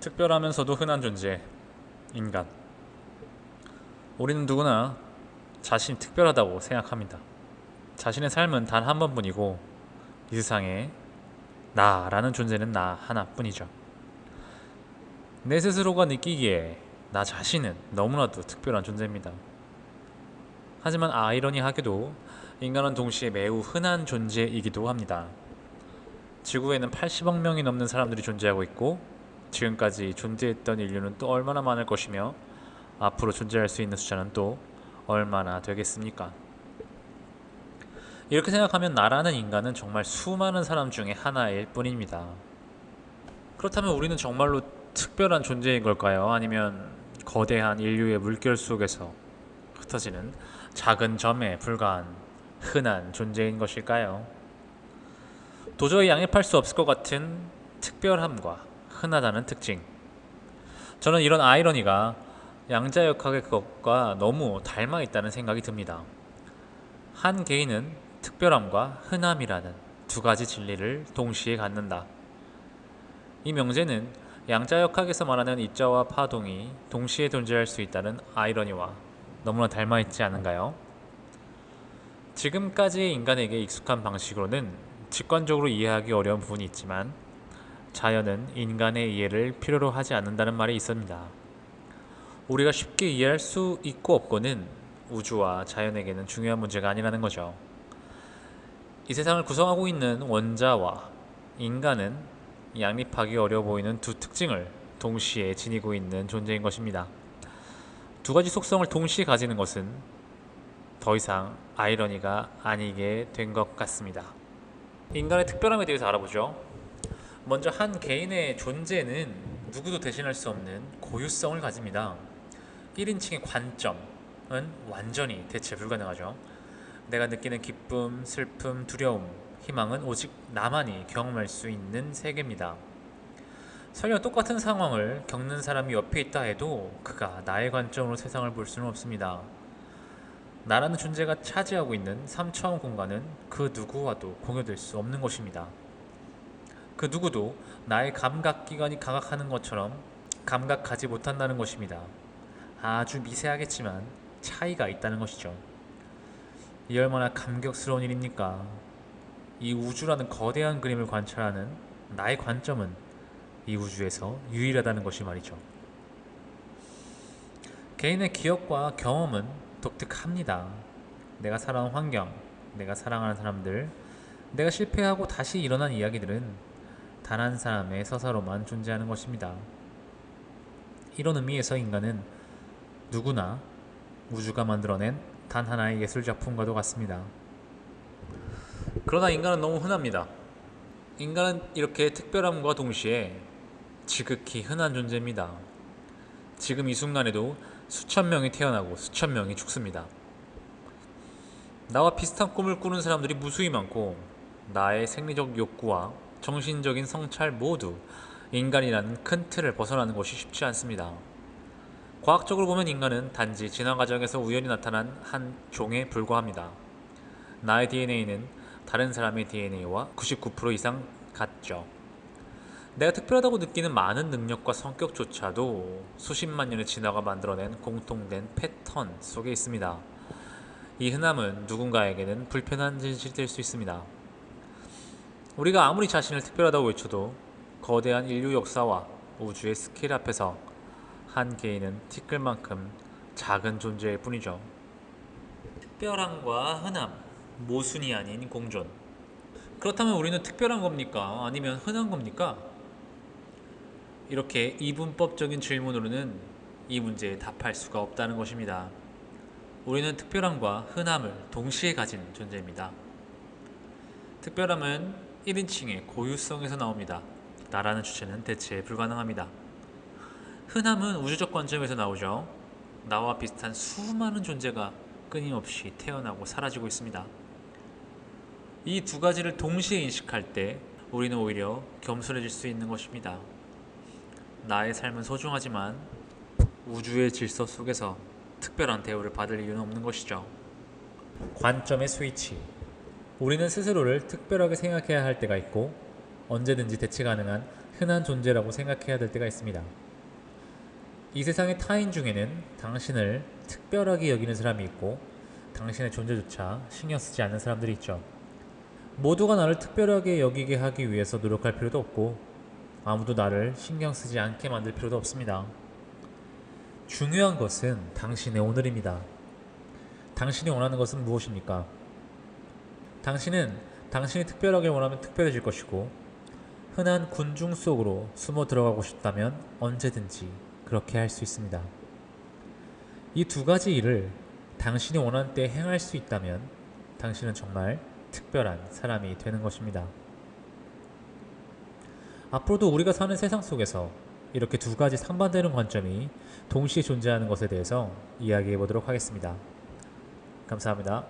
특별하면서도 흔한 존재, 인간. 우리는 누구나 자신이 특별하다고 생각합니다. 자신의 삶은 단 한 번뿐이고 이 세상에 나라는 존재는 나 하나뿐이죠. 내 스스로가 느끼기에 나 자신은 너무나도 특별한 존재입니다. 하지만 아이러니하게도 인간은 동시에 매우 흔한 존재이기도 합니다. 지구에는 80억 명이 넘는 사람들이 존재하고 있고 지금까지 존재했던 인류는 또 얼마나 많을 것이며 앞으로 존재할 수 있는 숫자는 또 얼마나 되겠습니까? 이렇게 생각하면 나라는 인간은 정말 수많은 사람 중에 하나일 뿐입니다. 그렇다면 우리는 정말로 특별한 존재인 걸까요? 아니면 거대한 인류의 물결 속에서 흩어지는 작은 점에 불과한 흔한 존재인 것일까요? 도저히 양립할 수 없을 것 같은 특별함과 흔하다는 특징. 저는 이런 아이러니가 양자역학의 그것과 너무 닮아 있다는 생각이 듭니다. 한 개인은 특별함과 흔함이라는 두 가지 진리를 동시에 갖는다. 이 명제는 양자역학에서 말하는 입자와 파동이 동시에 존재할 수 있다는 아이러니와 너무나 닮아 있지 않은가요? 지금까지의 인간에게 익숙한 방식으로는 직관적으로 이해하기 어려운 부분이 있지만 자연은 인간의 이해를 필요로 하지 않는다는 말이 있습니다. 우리가 쉽게 이해할 수 있고 없고는 우주와 자연에게는 중요한 문제가 아니라는 거죠. 이 세상을 구성하고 있는 원자와 인간은 양립하기 어려워 보이는 두 특징을 동시에 지니고 있는 존재인 것입니다. 두 가지 속성을 동시에 가지는 것은 더 이상 아이러니가 아니게 된 것 같습니다. 인간의 특별함에 대해서 알아보죠. 먼저 한 개인의 존재는 누구도 대신할 수 없는 고유성을 가집니다. 1인칭의 관점은 완전히 대체 불가능하죠. 내가 느끼는 기쁨, 슬픔, 두려움, 희망은 오직 나만이 경험할 수 있는 세계입니다. 설령 똑같은 상황을 겪는 사람이 옆에 있다 해도 그가 나의 관점으로 세상을 볼 수는 없습니다. 나라는 존재가 차지하고 있는 3차원 공간은 그 누구와도 공유될 수 없는 것입니다. 그 누구도 나의 감각기관이 감각하는 것처럼 감각하지 못한다는 것입니다. 아주 미세하겠지만 차이가 있다는 것이죠. 이 얼마나 감격스러운 일입니까? 이 우주라는 거대한 그림을 관찰하는 나의 관점은 이 우주에서 유일하다는 것이 말이죠. 개인의 기억과 경험은 독특합니다. 내가 살아온 환경, 내가 사랑하는 사람들, 내가 실패하고 다시 일어난 이야기들은 단 한 사람의 서사로만 존재하는 것입니다. 이런 의미에서 인간은 누구나 우주가 만들어낸 단 하나의 예술작품과도 같습니다. 그러나 인간은 너무 흔합니다. 인간은 이렇게 특별함과 동시에 지극히 흔한 존재입니다. 지금 이 순간에도 수천 명이 태어나고 수천 명이 죽습니다. 나와 비슷한 꿈을 꾸는 사람들이 무수히 많고 나의 생리적 욕구와 정신적인 성찰 모두 인간이라는 큰 틀을 벗어나는 것이 쉽지 않습니다. 과학적으로 보면 인간은 단지 진화 과정에서 우연히 나타난 한 종에 불과합니다. 나의 DNA는 다른 사람의 DNA와 99% 이상 같죠. 내가 특별하다고 느끼는 많은 능력과 성격조차도 수십만 년의 진화가 만들어낸 공통된 패턴 속에 있습니다. 이 흔함은 누군가에게는 불편한 진실이 될 수 있습니다. 우리가 아무리 자신을 특별하다고 외쳐도 거대한 인류 역사와 우주의 스케일 앞에서 한 개인은 티끌만큼 작은 존재일 뿐이죠. 특별함과 흔함, 모순이 아닌 공존. 그렇다면 우리는 특별한 겁니까? 아니면 흔한 겁니까? 이렇게 이분법적인 질문으로는 이 문제에 답할 수가 없다는 것입니다. 우리는 특별함과 흔함을 동시에 가진 존재입니다. 특별함은 1인칭의 고유성에서 나옵니다. 나라는 주체는 대체 불가능합니다. 흔함은 우주적 관점에서 나오죠. 나와 비슷한 수많은 존재가 끊임없이 태어나고 사라지고 있습니다. 이 두 가지를 동시에 인식할 때 우리는 오히려 겸손해질 수 있는 것입니다. 나의 삶은 소중하지만 우주의 질서 속에서 특별한 대우를 받을 이유는 없는 것이죠. 관점의 스위치. 우리는 스스로를 특별하게 생각해야 할 때가 있고 언제든지 대체 가능한 흔한 존재라고 생각해야 될 때가 있습니다. 이 세상의 타인 중에는 당신을 특별하게 여기는 사람이 있고 당신의 존재조차 신경 쓰지 않는 사람들이 있죠. 모두가 나를 특별하게 여기게 하기 위해서 노력할 필요도 없고 아무도 나를 신경 쓰지 않게 만들 필요도 없습니다. 중요한 것은 당신의 오늘입니다. 당신이 원하는 것은 무엇입니까? 당신은 당신이 특별하게 원하면 특별해질 것이고 흔한 군중 속으로 숨어 들어가고 싶다면 언제든지 그렇게 할 수 있습니다. 이 두 가지 일을 당신이 원하는 때 행할 수 있다면 당신은 정말 특별한 사람이 되는 것입니다. 앞으로도 우리가 사는 세상 속에서 이렇게 두 가지 상반되는 관점이 동시에 존재하는 것에 대해서 이야기해 보도록 하겠습니다. 감사합니다.